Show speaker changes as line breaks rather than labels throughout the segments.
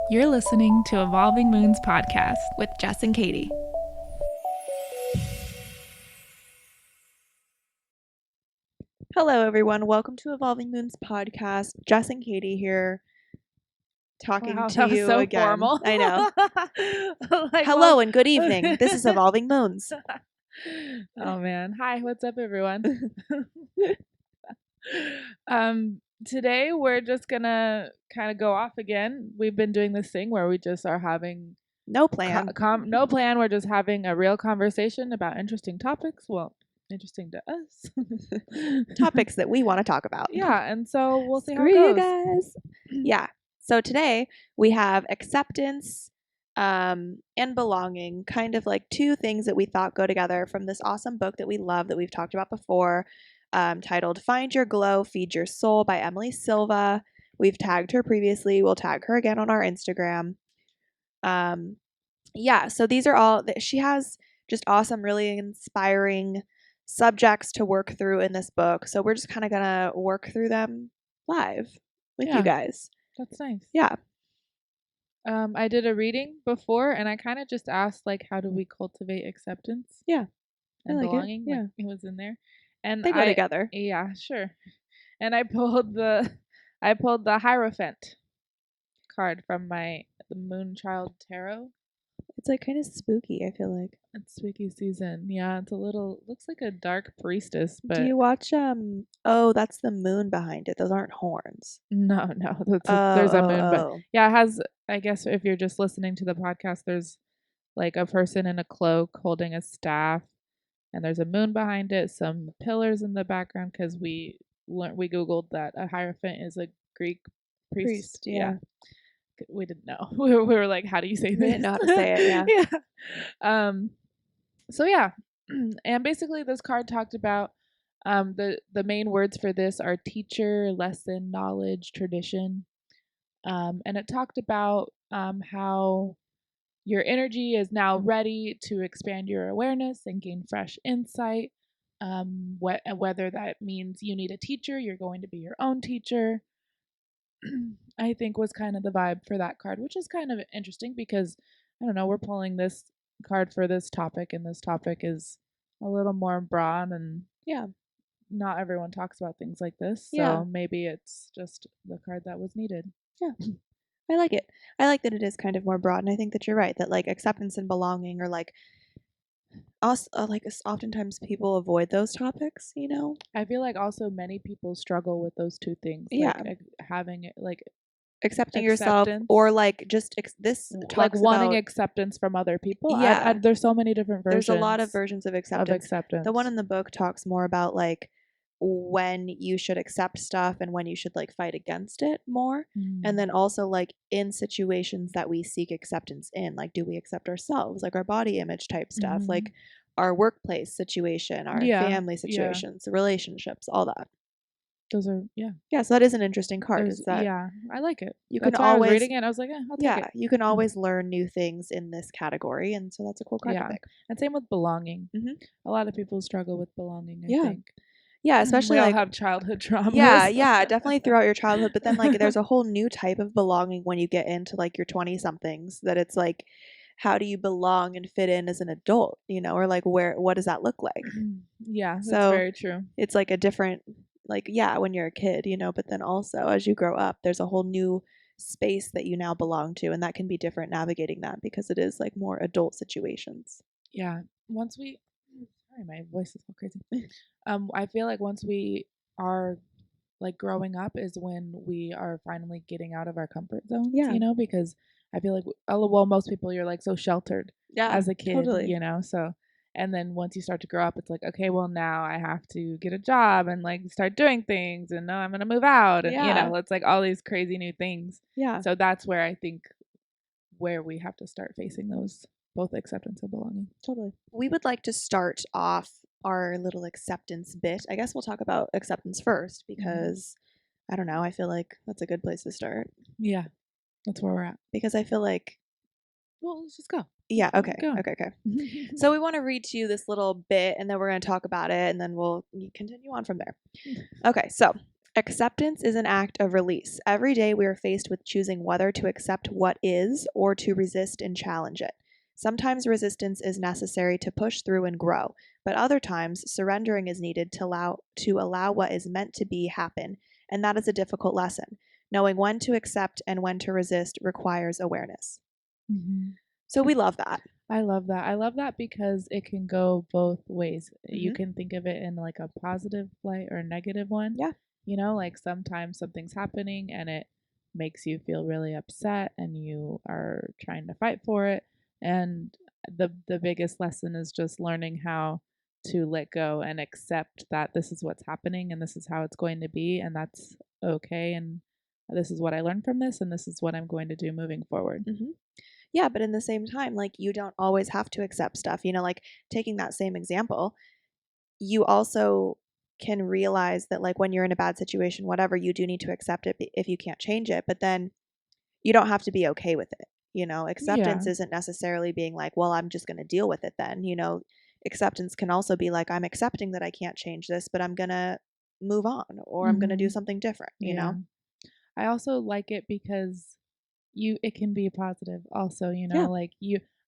You're listening to Evolving Moons Podcast with Jess and Katie.
Hello, everyone. Welcome to Evolving Moons Podcast. Jess and Katie here talking
Wow,
to
that was
you
so
again.
formal.
I know.
Like,
Hello and good evening. This is Evolving Moons.
Oh, man. Hi, what's up, everyone? Today we're just gonna kind of go off again. We've been doing this thing where we just are having
No plan.
no plan. We're just having a real conversation about interesting topics. Well, interesting to us.
Topics that we want to talk about.
Yeah, and so we'll see how
Screw
it goes.
you guys. Yeah. So today we have acceptance and belonging, kind of like two things that we thought go together from this awesome book that we love that we've talked about before, titled Find Your Glow, Feed Your Soul by Emily Silva. We've tagged her previously. We'll tag her again on our Instagram. Yeah, so these are all that she has, just awesome, really inspiring subjects to work through in this book. So we're just kind of gonna work through them live with you guys.
That's nice.
Yeah.
I did a reading before, and I kind of just asked, like, how do we cultivate acceptance?
Yeah.
And
like it.
belonging.
Yeah.
Like, it was in there. And
They go together.
Yeah, sure. And I pulled the Hierophant card from the Moonchild Tarot.
It's like kind of spooky, I feel like.
It's spooky season. Yeah, it's looks like a dark priestess, but
Do you watch oh, that's the moon behind it. Those aren't horns.
no, there's a moon, but
Oh.
yeah, it has, I guess if you're just listening to the podcast, there's like a person in a cloak holding a staff, and there's a moon behind it, some pillars in the background, because we googled that a hierophant is a Greek priest.
Yeah.
We didn't know. We were like, how do you say this?
We didn't know how to say it.
Yeah. So yeah, and basically this card talked about the main words for this are teacher, lesson, knowledge, tradition, and it talked about how your energy is now ready to expand your awareness and gain fresh insight. Whether that means you need a teacher, you're going to be your own teacher, I think was kind of the vibe for that card, which is kind of interesting because, I don't know, we're pulling this card for this topic, and this topic is a little more broad, and
Yeah.
not everyone talks about things like this. So
Yeah.
maybe it's just the card that was needed.
Yeah. I like it. I like that it is kind of more broad, and I think that you're right that like acceptance and belonging are like us. Oftentimes people avoid those topics. You know.
I feel like also many people struggle with those two things.
Yeah.
Like having it, like
Accepting yourself, or like just this
like
talks
wanting
about
acceptance from other people.
Yeah.
There's so many different versions.
There's a lot of versions of acceptance.
The
one in the book talks more about like when you should accept stuff and when you should like fight against it more. And then also like in situations that we seek acceptance in, like do we accept ourselves, like our body image type stuff, like our workplace situation, our family situations, relationships, all that.
Those are
so that is an interesting card.
I like it.
You
That's
can
why
always
I was reading it, I was like, I'll take it.
You can always learn new things in this category, and so that's a cool card to pick.
And same with belonging. A lot of people struggle with belonging, I think.
Yeah, especially
we all
like
have childhood trauma.
Yeah, definitely throughout your childhood. But then like there's a whole new type of belonging when you get into like your 20 somethings, that it's like, how do you belong and fit in as an adult, you know, or like what does that look like?
Yeah, that's
so
very true.
It's like a different, like, when you're a kid, you know, but then also as you grow up, there's a whole new space that you now belong to, and that can be different navigating that because it is like more adult situations.
Yeah. Sorry, my voice is so crazy. I feel like once we are like growing up is when we are finally getting out of our comfort zones, you know, because I feel like, most people, you're like so sheltered as a kid,
totally.
you know, so, and then once you start to grow up, it's like, okay, well now I have to get a job and like start doing things, and now I'm going to move out, and you know, it's like all these crazy new things.
Yeah.
So that's where I think where we have to start facing those, both acceptance and belonging.
Totally. We would like to start off our little acceptance bit. I guess we'll talk about acceptance first because I don't know, I feel like that's a good place to start.
Yeah, that's where we're at.
Because I feel like,
well, let's just go.
Yeah, okay. So we want to read to you this little bit, and then we're going to talk about it, and then we'll continue on from there. Okay, so Acceptance is an act of release. Every day we are faced with choosing whether to accept what is or to resist and challenge it. Sometimes resistance is necessary to push through and grow, but other times surrendering is needed to allow what is meant to be happen, and that is a difficult lesson. Knowing when to accept and when to resist requires awareness.
Mm-hmm.
So we love that.
I love that. I love that because it can go both ways. You
Mhm.
can think of it in like a positive light or a negative one.
Yeah.
You know, like sometimes something's happening and it makes you feel really upset and you are trying to fight for it. And the biggest lesson is just learning how to let go and accept that this is what's happening and this is how it's going to be and that's okay and this is what I learned from this and this is what I'm going to do moving forward.
Mhm. Yeah, but in the same time, like, you don't always have to accept stuff. Like, taking that same example, you also can realize that, like, when you're in a bad situation, whatever, you do need to accept it if you can't change it, but then you don't have to be okay with it.
Yeah.
Acceptance isn't necessarily being like, well, I'm just going to deal with it then. Acceptance can also be like, I'm accepting that I can't change this, but I'm going to move on or I'm going to do
Mhm.
something different.
Yeah. I also like it because it can be positive also,
Yeah.
like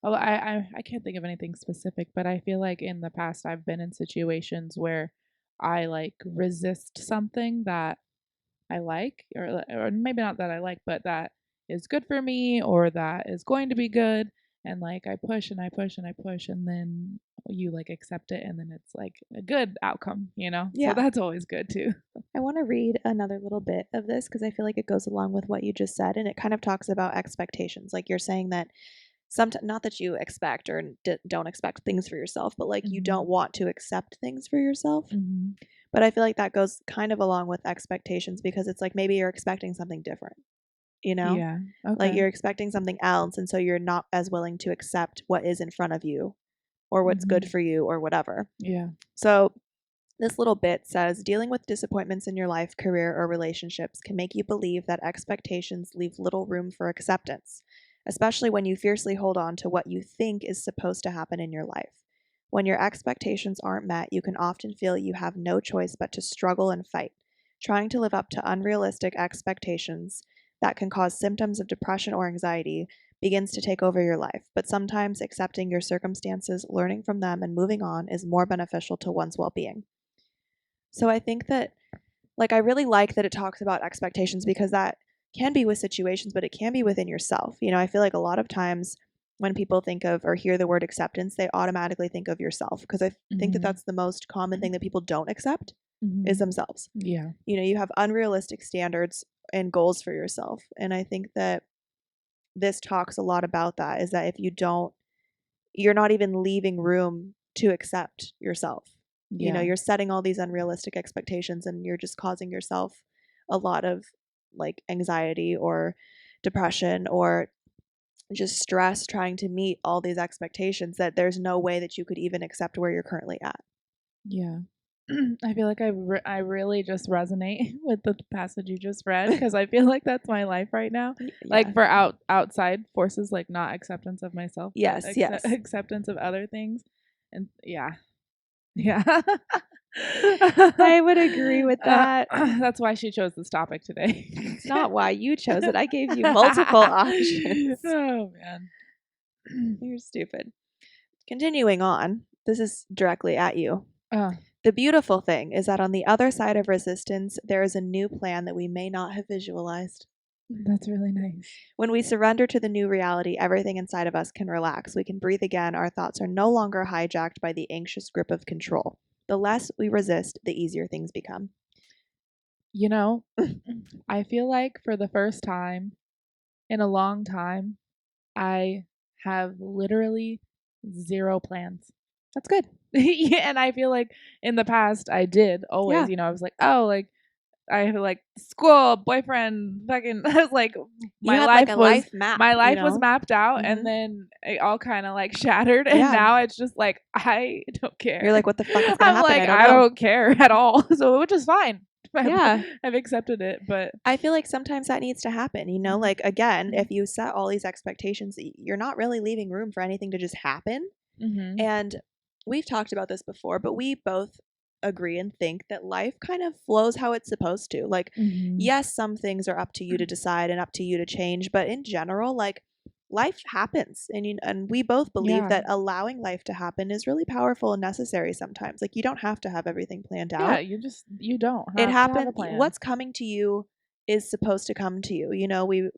I can't think of anything specific, but I feel like in the past I've been in situations where I like resist something that I like or maybe not that I like, but that is good for me or that is going to be good and like I push and I push and I push and then you like accept it and then it's like a good outcome. So
Yeah.
that's always good too.
I want to read another little bit of this because I feel like it goes along with what you just said, and it kind of talks about expectations. Like, you're saying that sometimes, not that you expect or don't expect things for yourself, but like you don't
Mhm.
want to accept things for yourself.
Mhm.
But I feel like that goes kind of along with expectations because it's like maybe you're expecting something different,
Yeah.
like
Okay.
you're expecting something else, and so you're not as willing to accept what is in front of you or what's good
Mhm.
for you or whatever.
Yeah.
So this little bit says dealing with disappointments in your life, career, or relationships can make you believe that expectations leave little room for acceptance, especially when you fiercely hold on to what you think is supposed to happen in your life. When your expectations aren't met, you can often feel you have no choice but to struggle and fight, trying to live up to unrealistic expectations that can cause symptoms of depression or anxiety begins to take over your life. But sometimes accepting your circumstances, learning from them, and moving on is more beneficial to one's well being. So I think that, like, I really like that it talks about expectations because that can be with situations, but it can be within yourself. I feel like a lot of times when people think of or hear the word acceptance, they automatically think of yourself because I think that
Mhm.
that's the most common thing that people don't accept is
Mhm.
themselves.
Yeah.
You have unrealistic standards and goals for yourself. And I think that this talks a lot about that is that if you don't, you're not even leaving room to accept yourself.
Yeah.
You're setting all these unrealistic expectations and you're just causing yourself a lot of like anxiety or depression or just stress trying to meet all these expectations that there's no way that you could even accept where you're currently at.
Yeah. I feel like I really just resonate with the passage you just read because I feel like that's my life right now.
Yeah.
Like for outside forces, like not acceptance of myself, but
Yes, yes.
acceptance of other things. And yeah. Yeah.
I would agree with that.
That's why she chose this topic today.
It's not why you chose it. I gave you multiple options.
Oh man.
You're stupid. Continuing on, this is directly at you.
Uh,
The beautiful thing is that on the other side of resistance, there is a new plan that we may not have visualized.
that's really nice.
When we surrender to the new reality, everything inside of us can relax. We can breathe again. Our thoughts are no longer hijacked by the anxious grip of control. The less we resist, the easier things become.
You know, I feel like for the first time in a long time, I have literally zero plans.
That's good.
Yeah, and I feel like in the past I did
Yeah.
always, I was like, oh, like I have like school, boyfriend, fucking I was like
You had like a life map,
my life was mapped out and
Mm-hmm.
then it all kind of like shattered and
Yeah.
now it's just like I don't care.
You're like, what the fuck is going to
I'm
happen?
like
I don't
I
know.
don't care at all. So which is fine.
Yeah.
I've accepted it, but
I feel like sometimes that needs to happen,
Mhm.
like again,
Mhm.
if you set all these expectations, you're not really leaving room for anything to just happen.
Mhm.
And we've talked about this before, but we both agree and think that life kind of flows how it's supposed to. Like, yes, some things are up to you to decide and up to you to change, but in general, like, life happens, and we both believe
Yeah.
that allowing life to happen is really powerful and necessary sometimes. Like, you don't have to have everything planned
Yeah,
out.
you don't
It
have to have a
happened.
plan.
What's coming to you is supposed to come to you.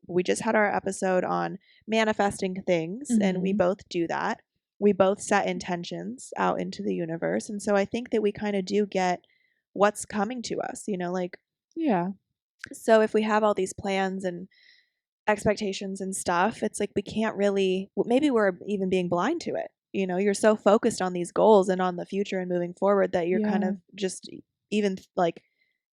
We just had our episode on manifesting things, and we both do that. We both set intentions out into the universe, and so I think that we kind of do get what's coming to us, like,
Yeah.
so if we have all these plans and expectations and stuff, it's like we can't really, maybe we're even being blind to it. You're so focused on these goals and on the future and moving forward that you're kind
Yeah.
of just even like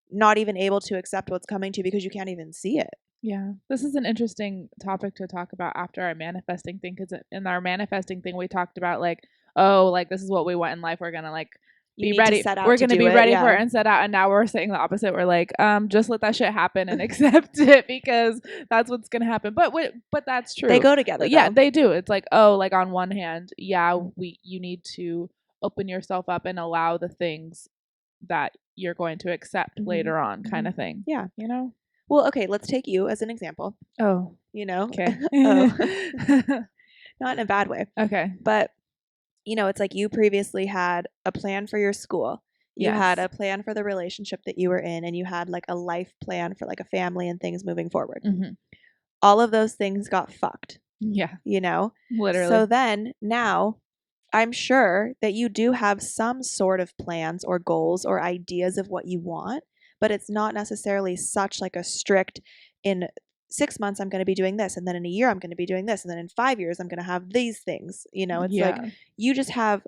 not even able to accept what's coming to you because you can't even see it.
Yeah. This is an interesting topic to talk about after our manifesting thing, because in our manifesting thing we talked about like, oh, like this is what we want in life. We're gonna like
You
be
need to
ready.
set out
We're
to
gonna
do
be
it.
ready for
Yeah.
it and set out. And now we're saying the opposite. We're like, just let that shit happen and accept it because that's what's gonna happen. But that's true.
They go together.
Like, yeah,
though.
they do. It's like, oh, like on one hand, yeah, you need to open yourself up and allow the things that you're going to accept later on, kind of thing.
Yeah.
Well,
okay, let's take you as an example.
Oh, okay.
Oh. Not in a bad way.
Okay.
But it's like you previously had a plan for your school. You had a plan for the relationship that you were in, and you had like a life plan for like a family and things moving forward. All of those things got fucked.
Yeah.
Literally. So then now I'm sure that you do have some sort of plans or goals or ideas of what you want, but it's not necessarily such like a strict, in 6 months I'm going to be doing this, and then in a year I'm going to be doing this, and then in 5 years I'm going to have these things. It's like you just have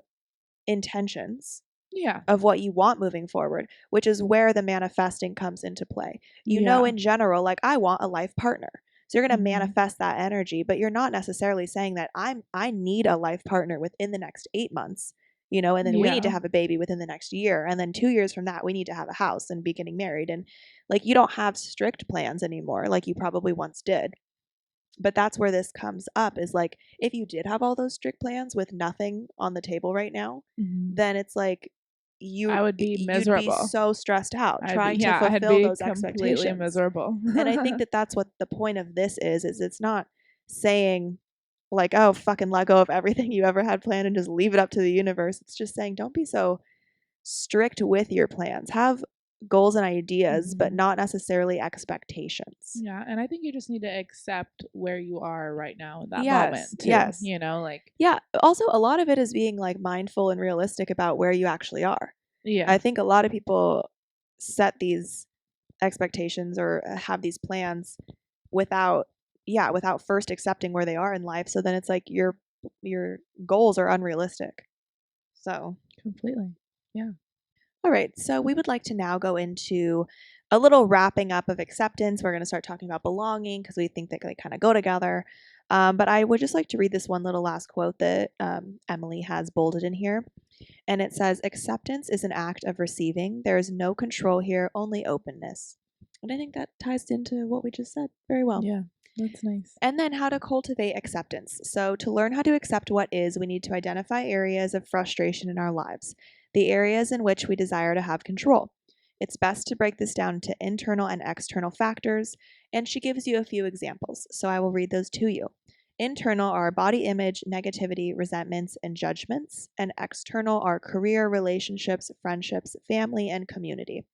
intentions of what you want moving forward, which is where the manifesting comes into play. In general, like, I want a life partner. So you're going to manifest that energy, but you're not necessarily saying that I need a life partner within the next 8 months, and then we need to have a baby within the next year, and then 2 years from that we need to have a house and be getting married, and like, you don't have strict plans anymore like you probably once did. But that's where this comes up, is like, if you did have all those strict plans with nothing on the table right now, then it's like
I would be miserable.
You'd be so stressed out trying to
I'd
fulfill
be
those
completely
expectations.
miserable.
And I think that that's what the point of this is it's not saying like, oh, fucking let go of everything you ever had planned and just leave it up to the universe. It's just saying, don't be so strict with your plans. Have goals and ideas, but not necessarily expectations.
Yeah, and I think you just need to accept where you are right now in that
Yes,
moment too.
yes.
Like,
Yeah, also a lot of it is being like mindful and realistic about where you actually are.
yeah.
I think a lot of people set these expectations or have these plans without first accepting where they are in life. So then it's like your goals are unrealistic. So
Completely. Yeah.
All right, so we would like to now go into a little wrapping up of acceptance. We're going to start talking about belonging because we think that they kind of go together. But I would just like to read this one little last quote that Emily has bolded in here. And it says, acceptance is an act of receiving. There is no control here, only openness. And I think that ties into what we just said very well.
Yeah, that's nice.
And then how to cultivate acceptance. So to learn how to accept what is, we need to identify areas of frustration in our lives, the areas in which we desire to have control. It's best to break this down into internal and external factors, and she gives you a few examples, so I will read those to you. Internal are body image, negativity, resentments, and judgments, and external are career, relationships, friendships, family, and community.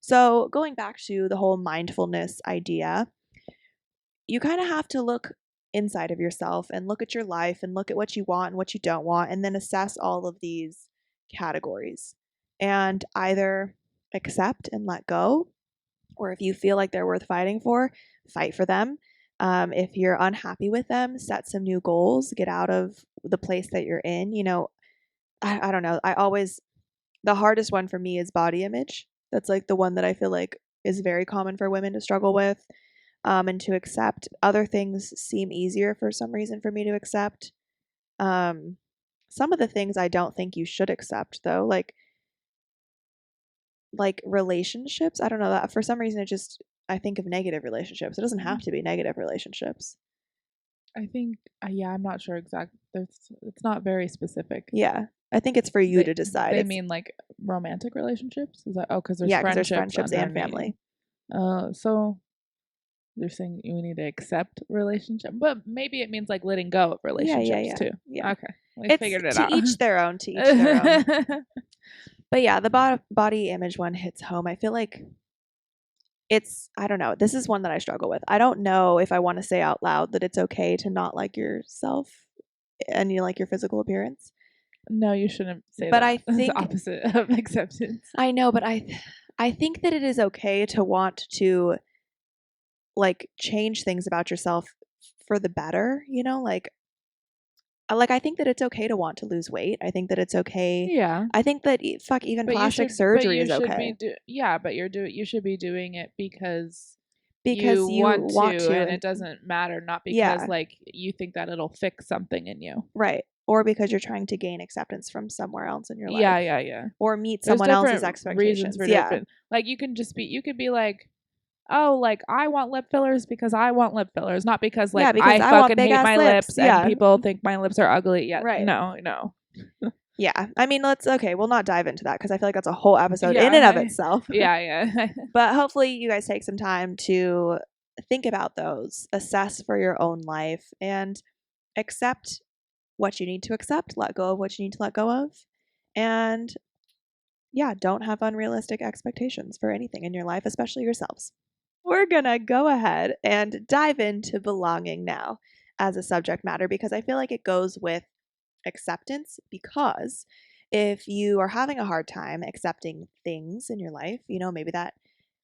So going back to the whole mindfulness idea, you kind of have to look inside of yourself and look at your life and look at what you want and what you don't want, and then assess all of these categories and either accept and let go, or if you feel like they're worth fighting for, fight for them. If you're unhappy with them, set some new goals, get out of the place that you're in. I don't know. The hardest one for me is body image. That's like the one that I feel like is very common for women to struggle with. And to accept. Other things seem easier for some reason for me to accept. Some of the things I don't think you should accept, though, like relationships. I don't know, that for some reason I think of negative relationships. It doesn't have to be negative relationships.
I think, yeah, I'm not sure exactly. It's not very specific.
Yeah, I think it's for you to decide.
They mean like romantic relationships? Is that because there's
Yeah, because there's
friendships
friendships and
underneath?
family.
So they're saying we need to accept relationship, but maybe it means like letting go of relationships too.
Yeah.
Okay, we
It's
figured it
to
out.
each their own, to each their own. But yeah, the body image one hits home. I feel like I don't know. This is one that I struggle with. I don't know if I want to say out loud that it's okay to not like yourself and you like your physical appearance.
No, you shouldn't say
But
that.
I
It's the
think
opposite of acceptance.
I know, but I think that it is okay to want to like change things about yourself for the better, you know? Like I think that it's okay to want to lose weight. I think that it's okay.
Yeah,
I think that even
but you
plastic
should, but
surgery
you
is
should be
okay
yeah, but you should be doing it because you
because you
want
want
to,
to
and
and
it doesn't matter, not because
yeah,
like you think that it'll fix something in you.
right. Or because you're trying to gain acceptance from somewhere else in your
Yeah,
life
yeah, yeah.
or meet
There's
someone else's
different reasons
expectations.
for
Yeah.
different. Like you could be like, oh, like I want lip fillers because I want lip fillers, not because like
Yeah, because
I
I want
fucking
big
hate
ass
my
lips.
lips and
Yeah.
people think my lips are ugly. Yeah,
Right.
no, no.
Yeah. I mean, we'll not dive into that because I feel like that's a whole episode in and of
Yeah,
itself.
yeah, yeah.
But hopefully, you guys take some time to think about those, assess for your own life, and accept what you need to accept, let go of what you need to let go of. And yeah, don't have unrealistic expectations for anything in your life, especially yourselves. We're going to go ahead and dive into belonging now as a subject matter because I feel like it goes with acceptance. Because if you are having a hard time accepting things in your life, maybe that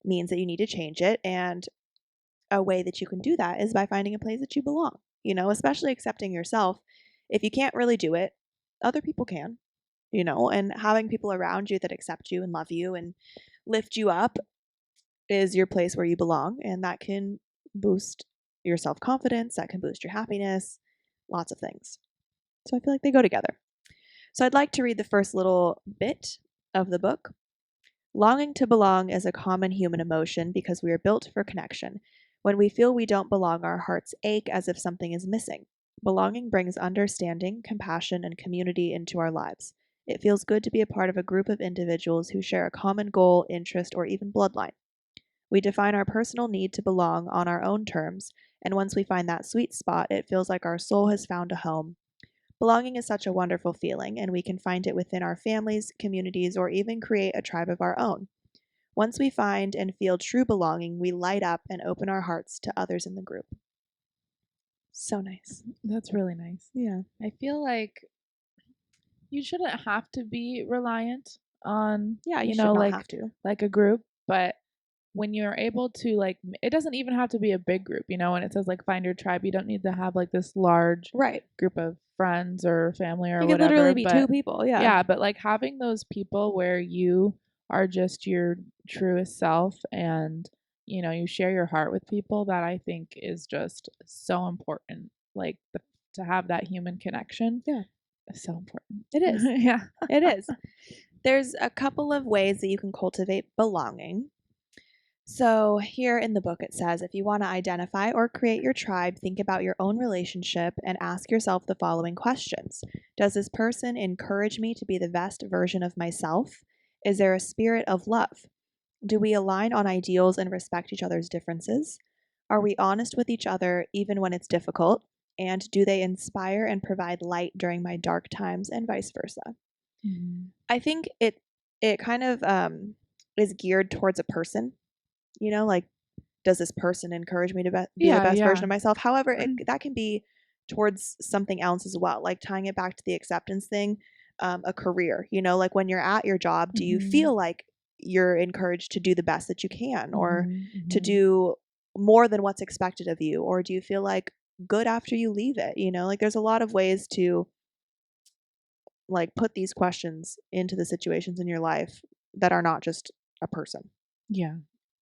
means that you need to change it. And a way that you can do that is by finding a place that you belong, especially accepting yourself. If you can't really do it, other people can, and having people around you that accept you and love you and lift you up is your place where you belong. And that can boost your self confidence, that can boost your happiness, lots of things. So I feel like they go together. So I'd like to read the first little bit of the book. Longing to belong is a common human emotion because we are built for connection. When we feel we don't belong, our hearts ache as if something is missing. Belonging brings understanding, compassion, and community into our lives. It feels good to be a part of a group of individuals who share a common goal, interest, or even bloodline. We define our personal need to belong on our own terms, and once we find that sweet spot, it feels like our soul has found a home. Belonging is such a wonderful feeling, and we can find it within our families, communities, or even create a tribe of our own. Once we find and feel true belonging, we light up and open our hearts to others in the group. So nice.
That's really nice.
Yeah.
I feel like you shouldn't have to be reliant on,
Yeah, you should not
like
have to.
like a group, but when you're able to like it doesn't even have to be a big group, when it says like find your tribe, you don't need to have like this large
Right.
group of friends or family or
It could literally
whatever,
be
but
two people. Yeah.
yeah, but like having those people where you are just your truest self and you share your heart with people, that I think is just so important, like to have that human connection.
Yeah.
Is so important.
It is.
Yeah.
It is. There's a couple of ways that you can cultivate belonging. So, here in the book, it says if you want to identify or create your tribe, think about your own relationship and ask yourself the following questions. Does this person encourage me to be the best version of myself? Is there a spirit of love? Do we align on ideals and respect each other's differences? Are we honest with each other even when it's difficult? And do they inspire and provide light during my dark times and vice versa?
Mm-hmm.
I think it kind of is geared towards a person, like does this person encourage me to be the best version of myself? However, that can be towards something else as well, like tying it back to the acceptance thing, a career, like when you're at your job, do you feel like you're encouraged to do the best that you can or to do more than what's expected of you? Or do you feel like good after you leave it? Like there's a lot of ways to like put these questions into the situations in your life that are not just a person.
Yeah.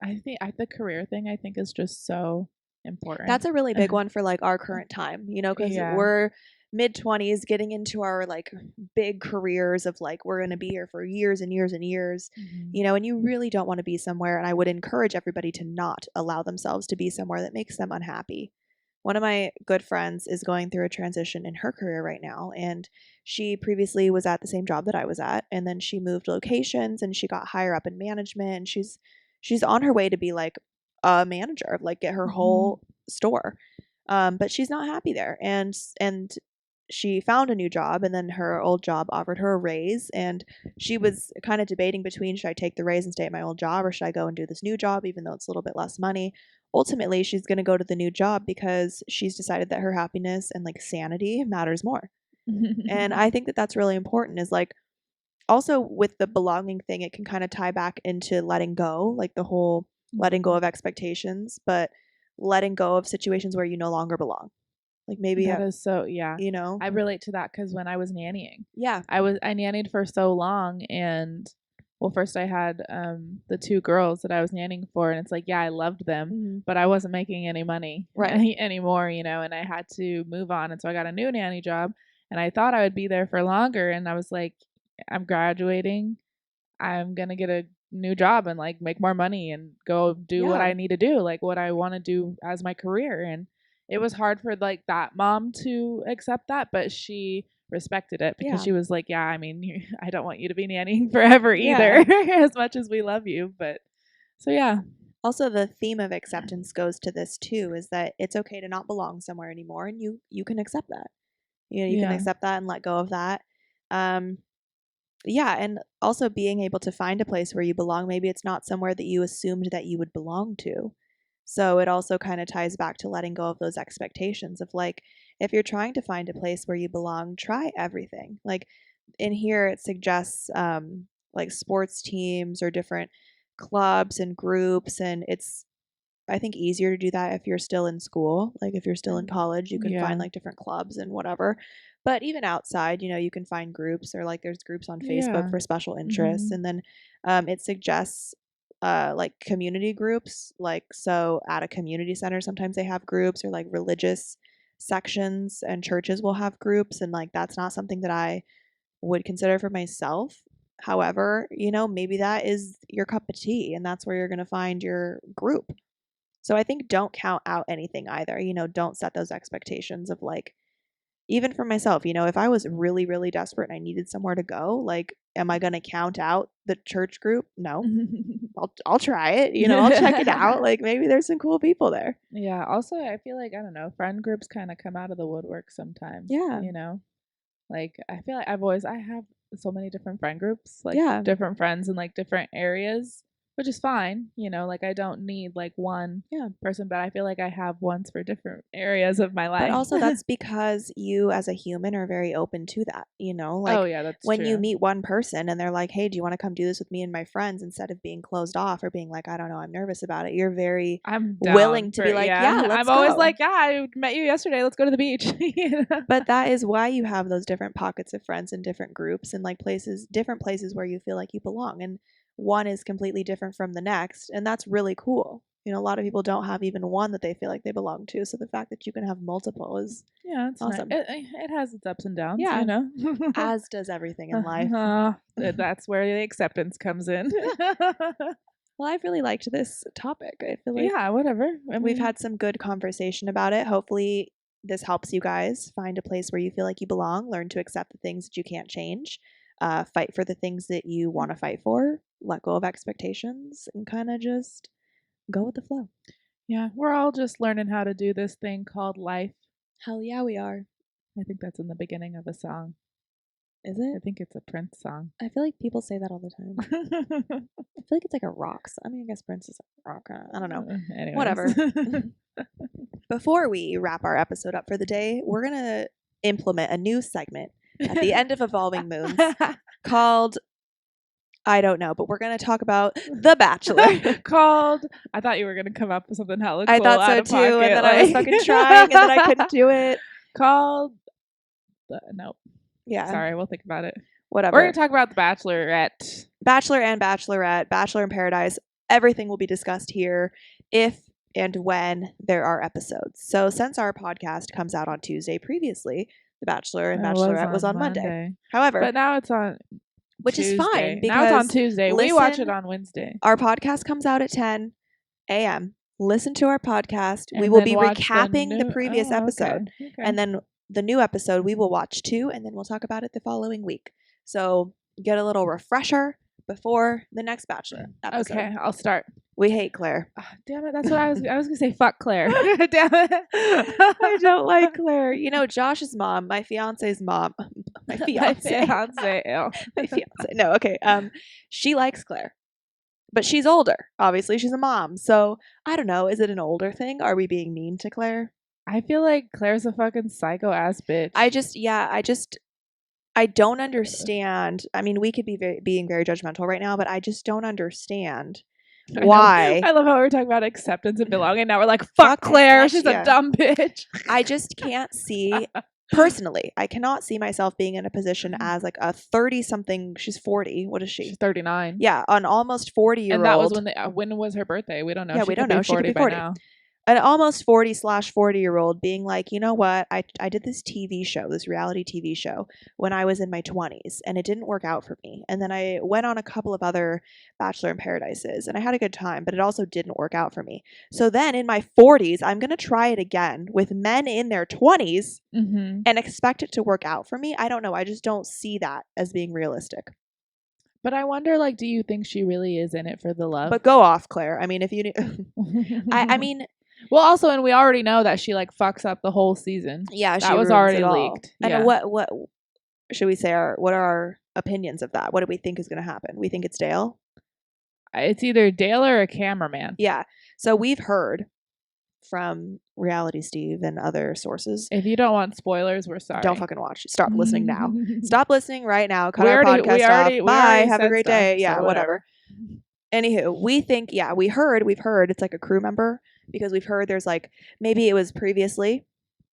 I think the career thing I think is just so important.
That's a really big one for like our current time, because
Yeah.
we're mid-20s getting into our like big careers of like we're going to be here for years and years and years, and you really don't want to be somewhere, and I would encourage everybody to not allow themselves to be somewhere that makes them unhappy. one of my good friends is going through a transition in her career right now, and she previously was at the same job that I was at, and then she moved locations and she got higher up in management, and she's on her way to be like a manager, like get her whole store. But she's not happy there, and she found a new job, and then her old job offered her a raise, and she was kind of debating between, should I take the raise and stay at my old job, or should I go and do this new job even though it's a little bit less money. Ultimately, she's going to go to the new job because she's decided that her happiness and like sanity matters more. And I think that that's really important, is like, also with the belonging thing, it can kind of tie back into letting go, like the whole letting go of expectations, but letting go of situations where you no longer belong. Like maybe
that is so, yeah.
you know,
I relate to that because when I was nannying,
yeah,
I nannied for so long, and well, first I had the two girls that I was nannying for, and it's like, yeah, I loved them, but I wasn't making any money anymore, you know, and I had to move on, and so I got a new nanny job, and I thought I would be there for longer, and I was like, I'm graduating, I'm gonna get a new job and like make more money and go do what I need to do, like what I want to do as my career. And it was hard for like that mom to accept that, but she respected it because she was like, yeah, I mean, I don't want you to be nannying forever either, as much as we love you. But so yeah.
Also, the theme of acceptance goes to this too, is that it's okay to not belong somewhere anymore, and you can accept that. You know, you can accept that and let go of that. Yeah, and also being able to find a place where you belong. Maybe it's not somewhere that you assumed that you would belong to. So it also kind of ties back to letting go of those expectations of like, if you're trying to find a place where you belong, try everything. Like in here, it suggests like sports teams or different clubs and groups, and it's, I think, easier to do that if you're still in school. Like if you're still in college, you can find like different clubs and whatever. But even outside, you know, you can find groups, or like there's groups on Facebook for special interests. And then it suggests like community groups. Like, so at a community center, sometimes they have groups, or like religious sections and churches will have groups. And like, that's not something that I would consider for myself. However, you know, maybe that is your cup of tea, and that's where you're going to find your group. So I think don't count out anything either. You know, don't set those expectations of like, even for myself, you know, if I was really, really desperate and I needed somewhere to go, like, am I going to count out the church group? No. I'll try it. You know, I'll check it out. Like maybe there's some cool people there.
Yeah. Also, I feel like, I don't know, friend groups kind of come out of the woodwork sometimes.
Yeah.
You know, like I feel like I have so many different friend groups, like different friends in like different areas, which is fine. You know, like I don't need like one person, but I feel like I have ones for different areas of my life.
But also that's because you as a human are very open to that, you know? Like,
oh yeah, that's
when
true.
you meet one person and they're like, hey, do you want to come do this with me and my friends, instead of being closed off or being like, I don't know, I'm nervous about it, you're very willing to be like, yeah, let's
I'm always like, yeah, I met you yesterday, let's go to the beach.
But that is why you have those different pockets of friends in different groups, and like places, different places where you feel like you belong. And one is completely different from the next, and that's really cool. You know, a lot of people don't have even one that they feel like they belong to, so the fact that you can have multiple is
it's
awesome.
Nice. It has its ups and downs, you know.
As does everything in life.
That's where the acceptance comes in.
Well, I've really liked this topic. I feel like
whatever. I mean,
we've had some good conversation about it. Hopefully this helps you guys find a place where you feel like you belong, learn to accept the things that you can't change, fight for the things that you want to fight for, let go of expectations, and kind of just go with the flow.
Yeah, we're all just learning how to do this thing called life.
Hell yeah, we are.
I think that's in the beginning of a song.
Is it?
I think it's a Prince song.
I feel like people say that all the time. I feel like it's like a rock. I mean, I guess Prince is a rock. I don't know.
Anyways.
Whatever. Before we wrap our episode up for the day, we're going to implement a new segment at the end of Evolving Moons called, I don't know, but we're going to talk about The Bachelor.
Called, I thought you were going to come up with something hella cool.
I thought so too, and then I was fucking trying, and then I couldn't do it.
Called, nope.
Yeah.
Sorry, we'll think about it.
Whatever.
We're going to talk about The Bachelorette.
Bachelor and Bachelorette, Bachelor in Paradise. Everything will be discussed here if and when there are episodes. So since our podcast comes out on Tuesday previously, The Bachelor and Bachelorette was on Monday. However,
but now it's on
which Tuesday. Is fine because
now it's on Tuesday. We watch it on Wednesday.
Our podcast comes out at 10 a.m. listen to our podcast.
And
we will
then
be
watch
recapping the previous episode.
Okay.
And then the new episode, we will watch 2, and then we'll talk about it the following week. So get a little refresher before the next Bachelor episode.
Okay, I'll start.
We hate Claire.
Oh, damn it, that's what I was gonna say. Fuck Claire. Damn it.
I don't like Claire. You know, Josh's mom, my fiance's mom. My fiance. My fiance. No, okay. She likes Claire. But she's older. Obviously, she's a mom. So I don't know. Is it an older thing? Are we being mean to Claire?
I feel like Claire's a fucking psycho ass bitch.
I don't understand. I mean, we could be being very judgmental right now, but I just don't understand why.
I love how we're talking about acceptance and belonging. Now we're like, fuck Claire. She's a dumb bitch.
I just can't see. Personally, I cannot see myself being in a position as like a 30-something. She's 40. What is she?
She's 39.
Yeah, an almost 40-year-old.
And that was when was her birthday? We don't know.
Yeah, we don't know. She could be 40
by now.
An almost 40/40-year-old being like, you know what? I did this TV show, this reality TV show when I was in my 20s, and it didn't work out for me. And then I went on a couple of other Bachelor in Paradises, and I had a good time, but it also didn't work out for me. So then in my 40s, I'm going to try it again with men in their 20s and expect it to work out for me. I don't know. I just don't see that as being realistic.
But I wonder, like, do you think she really is in it for the love?
But go off, Claire. I mean, if you I mean...
Well, also, and we already know that she like fucks up the whole season.
Yeah,
that was already leaked.
And
yeah.
what should we say? What are our opinions of that? What do we think is going to happen? We think it's Dale.
It's either Dale or a cameraman.
Yeah. So we've heard from Reality Steve and other sources.
If you don't want spoilers, we're sorry.
Don't fucking watch. Stop listening now. Stop listening right now. Cut our podcast off. Bye. Have a great day. Yeah, whatever. Anywho, we think, we've heard it's like a crew member, because we've heard there's like, maybe it was previously,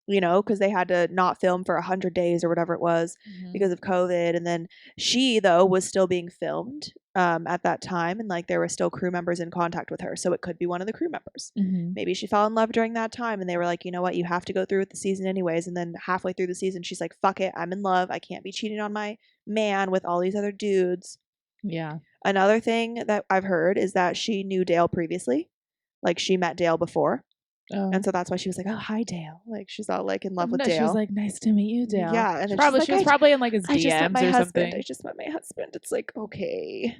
you know, because they had to not film for 100 days or whatever it was because of COVID. And then she, though, was still being filmed at that time. And like there were still crew members in contact with her. So it could be one of the crew members. Maybe she fell in love during that time. And they were like, you know what, you have to go through with the season anyways. And then halfway through the season, she's like, fuck it. I'm in love. I can't be cheating on my man with all these other dudes.
Yeah.
Another thing that I've heard is that she knew Dale previously. Like she met Dale before. Oh. And so that's why she was like, oh, hi, Dale. Like she's all like in love with Dale.
She was like, nice to meet you, Dale.
Yeah. And
she was probably in like his DMs or something.
I just met my husband. It's like, okay.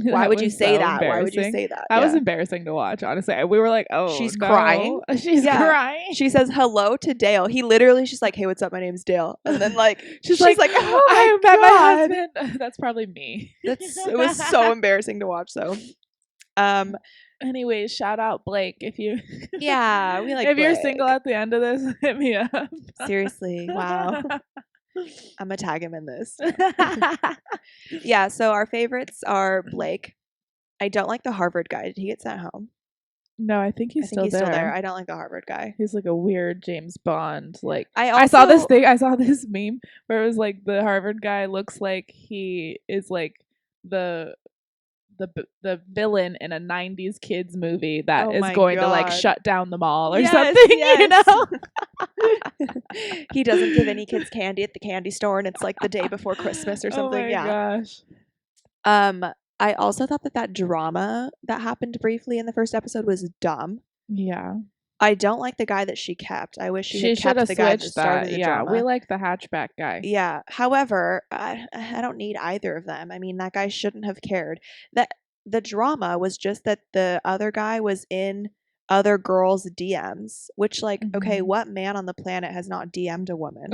Why would you say that? Why would you say that?
That was embarrassing to watch, honestly. We were like, oh,
she's crying.
She's crying.
She says hello to Dale. He literally, she's like, hey, what's up? My name's Dale. And then like, she's like, oh
I met my husband. That's probably me.
It was so embarrassing to watch. So,
anyways, shout out Blake if you
we like
if
Blake.
You're single at the end of this, hit me up.
Seriously, wow. I'm gonna tag him in this. Yeah, so our favorites are Blake. I don't like the Harvard guy. Did he get sent home?
No, I think he's still there.
I don't like the Harvard guy.
He's like a weird James Bond. Like
I
saw this meme where it was like the Harvard guy looks like he is like the villain in a 90s kids movie that is going to like shut down the mall or something, you know?
He doesn't give any kids candy at the candy store and it's like the day before Christmas or something.
Oh my gosh.
I also thought that drama that happened briefly in the first episode was dumb.
Yeah.
I don't like the guy that she kept. I wish she had kept the guy that started the drama.
We like the hatchback guy.
Yeah. However, I don't need either of them. I mean, that guy shouldn't have cared. The drama was just that the other guy was in other girls' DMs, which like, okay, what man on the planet has not DM'd a woman?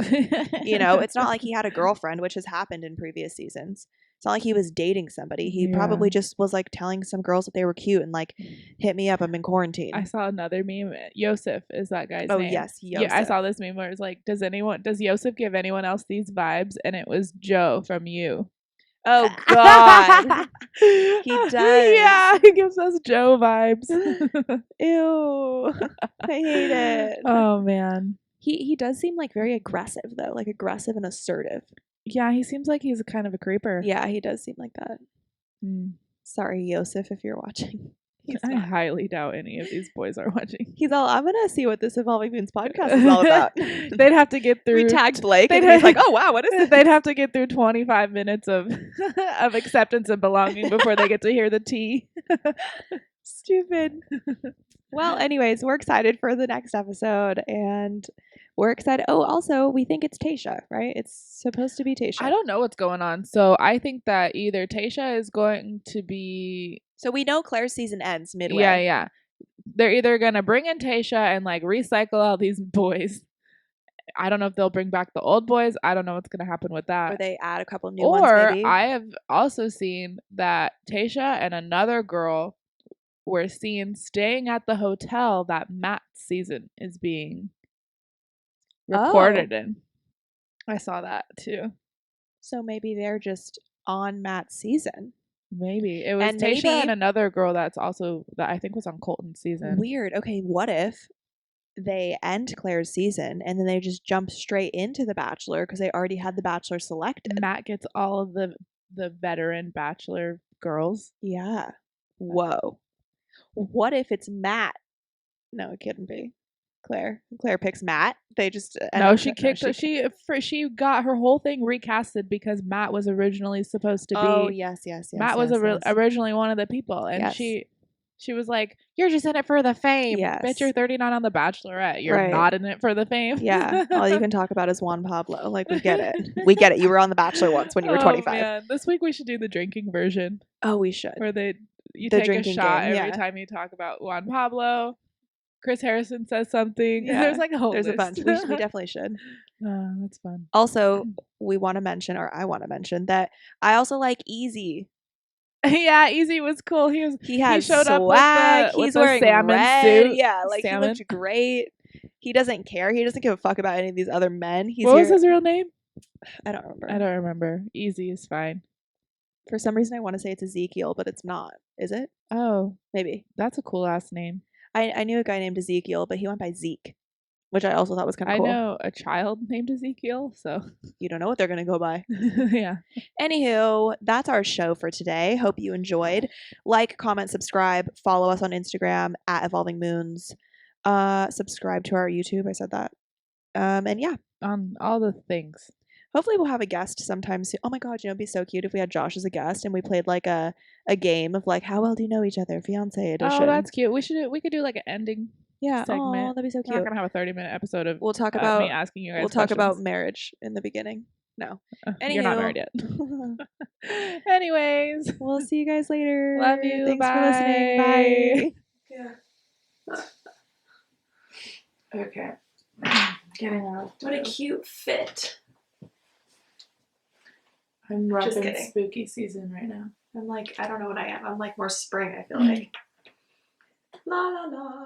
You know, it's not like he had a girlfriend, which has happened in previous seasons. It's not like he was dating somebody. He probably just was like telling some girls that they were cute and like, hit me up, I'm in quarantine.
I saw another meme. Yosef is that guy's name.
Oh yes, Yosef.
Yeah, I saw this meme where it's like, does Yosef give anyone else these vibes? And it was Joe from You.
Oh God, he does.
Yeah, he gives us Joe vibes.
Ew, I hate it.
Oh man,
he does seem like very aggressive though, like aggressive and assertive.
Yeah, he seems like he's kind of a creeper.
Yeah, he does seem like that. Sorry, Yosef, if you're watching.
I highly doubt any of these boys are watching.
He's all, I'm gonna see what this Evolving Moons podcast is all about.
They'd have to get through.
We tagged Blake, and he's like, "Oh wow, what is this?"
They'd have to get through 25 minutes of acceptance and belonging before they get to hear the tea.
Stupid. Well, anyways, we're excited for the next episode, and we're excited. Oh, also, we think it's Tasha, right? It's supposed to be Tasha.
I don't know what's going on. So I think that either Tasha is going to be.
So we know Claire's season ends midway.
Yeah. They're either going to bring in Tasha and like recycle all these boys. I don't know if they'll bring back the old boys. I don't know what's going to happen with that.
Or they add a couple new ones, maybe.
Or I have also seen that Tasha and another girl were seen staying at the hotel that Matt's season is being recorded in. I saw that too.
So maybe they're just on Matt's season.
Maybe. It was Tasha and another girl that I think was on Colton's season.
Weird. Okay, what if they end Claire's season and then they just jump straight into The Bachelor because they already had The Bachelor selected?
Matt gets all of the veteran Bachelor girls.
Yeah. Whoa. What if it's Matt? No, it couldn't be. Claire picks Matt. They just
she got her whole thing recasted because Matt was originally supposed to be.
Oh yes.
Matt was originally one of the people, and she was like, "You're just in it for the fame.
Yes.
Bet you're 39 on The Bachelorette. You're not in it for the fame."
Yeah. All you can talk about is Juan Pablo. Like, we get it. We get it. You were on The Bachelor once when you were 25.
Man. This week we should do the drinking version.
Oh, we should.
Where you take a shot every time you talk about Juan Pablo. Chris Harrison says something. Yeah. There's like a whole list.
A bunch. We definitely should.
That's fun.
Also, we want to mention, or I want to mention, that I also like Easy.
Yeah, Easy was cool. He showed
swag.
Up with
he's
the
wearing
salmon
red.
Suit.
Yeah, like salmon. He looked great. He doesn't care. He doesn't give a fuck about any of these other men.
What was his real name?
I don't remember.
Easy is fine.
For some reason, I want to say it's Ezekiel, but it's not. Is it?
Oh,
maybe.
That's a cool last name.
I knew a guy named Ezekiel, but he went by Zeke, which I also thought was kind of cool.
I know a child named Ezekiel, so
you don't know what they're going to go by.
Yeah.
Anywho, that's our show for today. Hope you enjoyed. Like, comment, subscribe. Follow us on Instagram at Evolving Moons. Subscribe to our YouTube. I said that. And yeah.
On all the things.
Hopefully we'll have a guest sometime soon. Oh my god, it'd be so cute if we had Josh as a guest and we played like a game of like, how well do you know each other, fiance edition.
Oh, that's cute. We could do like an ending segment.
Oh, that'd be so cute.
We're not gonna have a 30-minute episode of
we'll talk about
me asking you guys
We'll
questions.
talk about marriage in the beginning. No.
You're not married yet. Anyways.
We'll see you guys later.
Love you.
Thanks
Bye.
for listening.
Bye. Yeah. Okay. Getting out.
What a cute fit.
I'm rubbing spooky season right now.
I'm like, I don't know what I am. I'm like more spring, I feel like. La la la.